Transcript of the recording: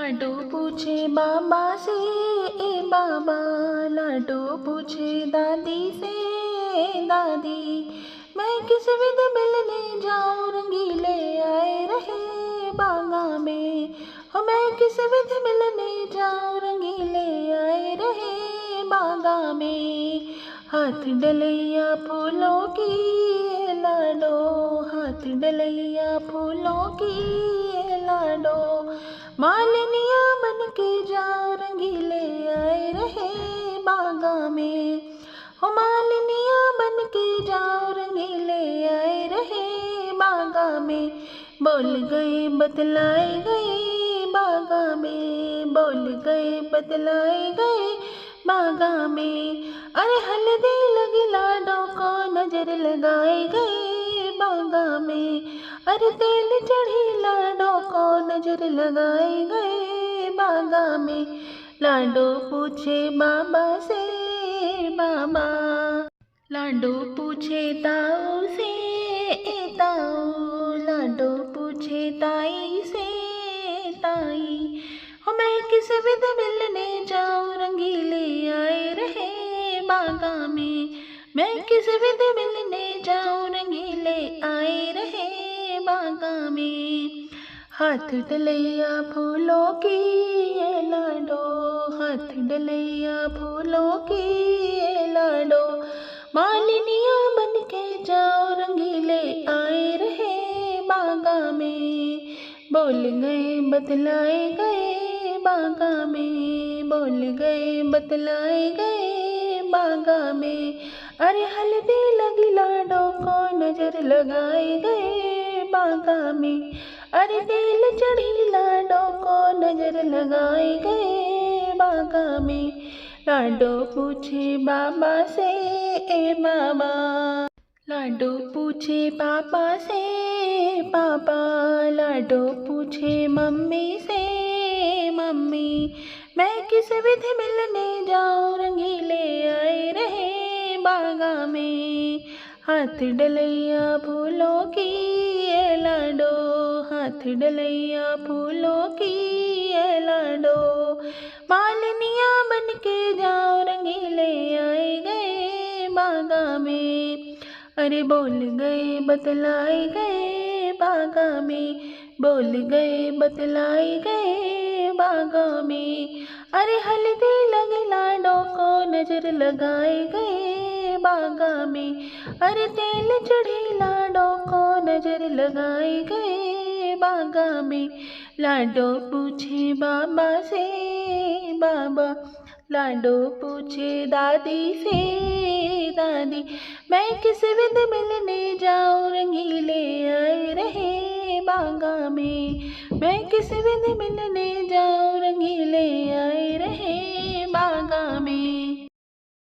लाडो पूछे बाबा से, ए बाबा। लाडो पूछे दादी से, दादी। मैं किस विधि मिलने जाऊं, रंगीले आए रहे बागा में। हो मैं किस विधि मिलने जाऊं, रंगीले आए रहे बागा में। हाथ डलैया फूलों की लाडो, हाथ डलैया फूलों की लाडो। मालिनिया बन के जाओ, रंगीले आए रहे बागा में। हो मालिनिया बन के जाओ, रंगीले आए रहे बागा में। बोल गए बतलाए गए बागा में, बोल गए बतलाए गए बागा में। अरे हल्दी लगी लाडो को, नजर लगाए गए बागा में। अरे तेल चढ़ी लाडो को, नजर लगाए गए बागा में। लाडो पूछे बाबा से, बाबा। लाडो पूछे ताऊ से, ताऊ। लाडो पूछे ताई से, ताई। हो मैं किस विधि मिलने जाऊं, रंगीले आए रहे बागा में। मैं किस विधि मिलने जाऊं, रंगीले आए रहे बागा में। हाथ डलैया फूलों की ये लाडो, हाथ डलैया फूलों की ये लाडो। मालिनिया बन के जाओ, रंगीले आए रहे बागा में। बोल गए बतलाए गए बागा में, बोल गए बतलाए गए बागा में। अरे हल्दी लगी लाडो को, नजर लगाए गए बागा में। अरे तेल चढ़ी लाडो को, नजर लगाए गए बागा में। लाडो पूछे बाबा से, ए बाबा। लाडो पूछे पापा से, पापा। लाडो पूछे मम्मी से, मम्मी। मैं किस विधि मिलने जाऊं, रंगीले आए रहे बागा में। हाथ डलैया फूलों की ये लाडो, हाथ डलैया फूलों की ये लाडो। मालिनिया बन के जाओ, रंगीले आए गए बागा में। अरे बोल गए बतलाए गए बागा में, बोल गए बतलाए गए बागा में। अरे हल्दी लगे लाडो को, नजर लगाए गए बागा में। अरे तेल चढ़ी लाडो को, नजर लगाए गए बागा में। लाडो पूछे बाबा से, बाबा। लाडो पूछे दादी से, दादी। मैं किस विधि मिलने जाऊं, रंगीले आए रहे बागा में। मैं किस विधि मिलने जाऊं, रंगीले आए रहे बागा में।